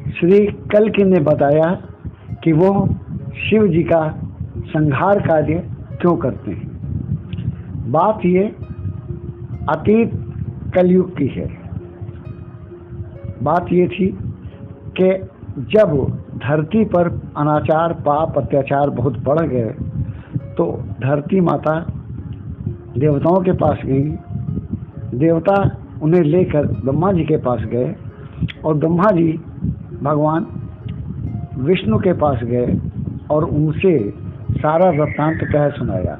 श्री कल्कि ने बताया कि वो शिव जी का संहार कार्य क्यों करते हैं। बात ये अतीत कलयुग की है। बात ये थी कि जब धरती पर अनाचार, पाप, अत्याचार बहुत बढ़ गए तो धरती माता देवताओं के पास गई। देवता उन्हें लेकर ब्रह्मा जी के पास गए और ब्रह्मा जी भगवान विष्णु के पास गए और उनसे सारा वृत्तांत कह सुनाया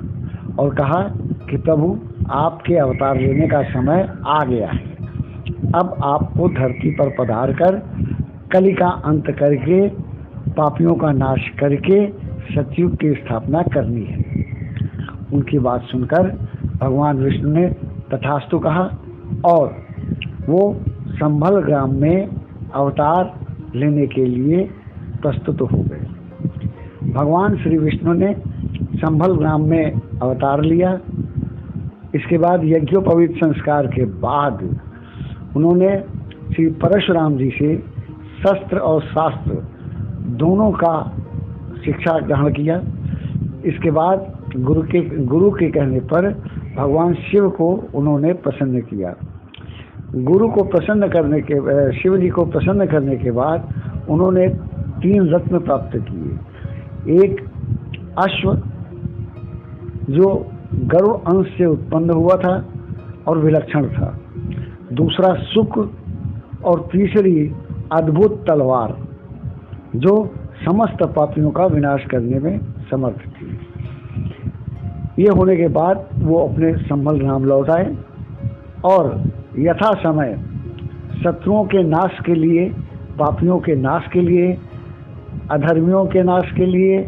और कहा कि प्रभु, आपके अवतार लेने का समय आ गया है। अब आपको धरती पर पधार कर कली का अंत करके, पापियों का नाश करके सतयुग की स्थापना करनी है। उनकी बात सुनकर भगवान विष्णु ने तथास्तु कहा और वो संभल ग्राम में अवतार लेने के लिए प्रस्तुत हो गए। भगवान श्री विष्णु ने संभल ग्राम में अवतार लिया। इसके बाद यज्ञोपवीत संस्कार के बाद उन्होंने श्री परशुराम जी से शस्त्र और शास्त्र दोनों का शिक्षा ग्रहण किया। इसके बाद गुरु के कहने पर भगवान शिव को उन्होंने प्रसन्न किया। गुरु को प्रसन्न करने के शिव जी को प्रसन्न करने के बाद उन्होंने 3 रत्न प्राप्त किए। एक अश्व जो गरुड़ अंश से उत्पन्न हुआ था और विलक्षण था, दूसरा सुक और तीसरी अद्भुत तलवार जो समस्त पापियों का विनाश करने में समर्थ थी। ये होने के बाद वो अपने संभल ग्राम लौट आए और यथा समय शत्रुओं के नाश के लिए, पापियों के नाश के लिए, अधर्मियों के नाश के लिए,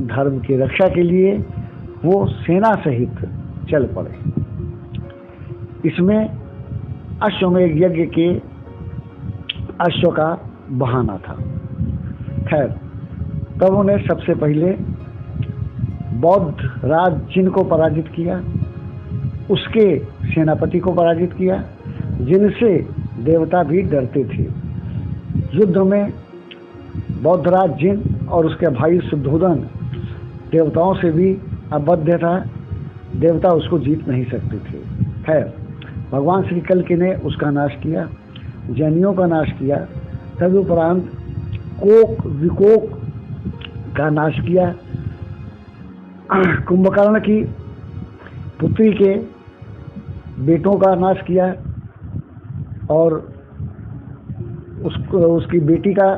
धर्म की रक्षा के लिए वो सेना सहित चल पड़े। इसमें अश्वमेध यज्ञ के अश्व का बहाना था। खैर, तब उन्हें सबसे पहले बौद्ध राज जिन को पराजित किया, उसके सेनापति को पराजित किया, जिनसे देवता भी डरते थे। युद्ध में बौद्धराज जिन और उसके भाई शुद्धोधन देवताओं से भी अबद्ध था, देवता उसको जीत नहीं सकते थे। खैर, भगवान श्री कल्कि ने उसका नाश किया, जैनियों का नाश किया। तदुपरांत कोक विकोक का नाश किया, कुंभकर्ण की पुत्री के बेटों का नाश किया और उसकी बेटी का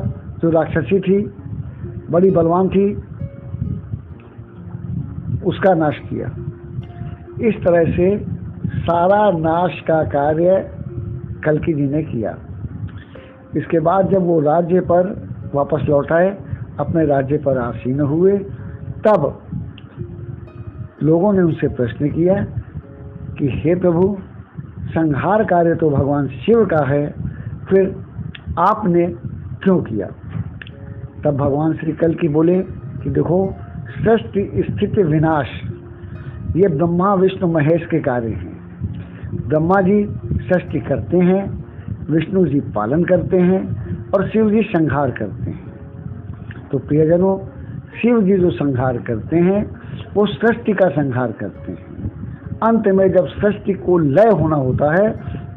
जो राक्षसी थी, बड़ी बलवान थी, उसका नाश किया। इस तरह से सारा नाश का कार्य कल्कि जी ने किया। इसके बाद जब वो राज्य पर वापस लौट आए, अपने राज्य पर आसीन हुए, तब लोगों ने उनसे प्रश्न किया कि हे प्रभु, संहार कार्य तो भगवान शिव का है, फिर आपने क्यों किया? तब भगवान श्री कल्कि बोले कि देखो, सृष्टि स्थिति विनाश ये ब्रह्मा विष्णु महेश के कार्य हैं। ब्रह्मा जी सृष्टि करते हैं, विष्णु जी पालन करते हैं और शिव जी संहार करते हैं। तो प्रियजनों, शिव जी जो संहार करते हैं वो सृष्टि का संहार करते हैं। अंत में जब सृष्टि को लय होना होता है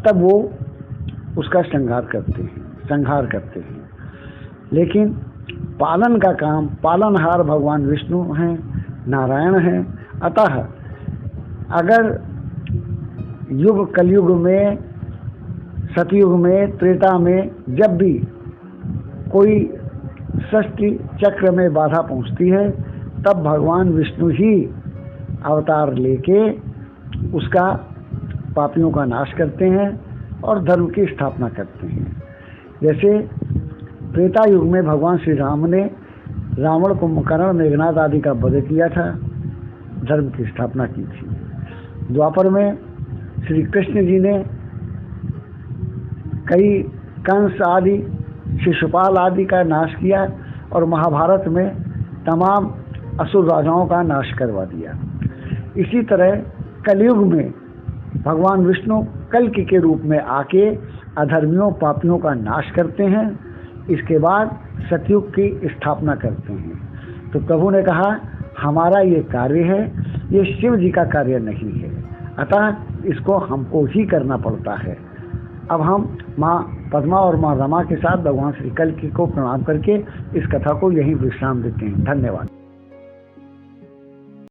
तब वो उसका संहार करते हैं। लेकिन पालन का काम, पालनहार भगवान विष्णु हैं, नारायण हैं। अतः अगर कलयुग में, सतयुग में, त्रेता में जब भी कोई सृष्टि चक्र में बाधा पहुंचती है, तब भगवान विष्णु ही अवतार लेके उसका पापियों का नाश करते हैं और धर्म की स्थापना करते हैं। जैसे त्रेता युग में भगवान श्री राम ने रावण, कुंभकर्ण, मेघनाद आदि का वध किया था, धर्म की स्थापना की थी। द्वापर में श्री कृष्ण जी ने कई कंस आदि, शिशुपाल आदि का नाश किया और महाभारत में तमाम असुर राजाओं का नाश करवा दिया। इसी तरह कलयुग में भगवान विष्णु कल्कि के रूप में आके अधर्मियों, पापियों का नाश करते हैं। इसके बाद सतयुग की स्थापना करते हैं। तो प्रभु ने कहा हमारा ये कार्य है, ये शिव जी का कार्य नहीं है, अतः इसको हमको ही करना पड़ता है। अब हम माँ पद्मा और माँ रमा के साथ भगवान श्री कल्कि को प्रणाम करके इस कथा को यहीं विश्राम देते हैं। धन्यवाद।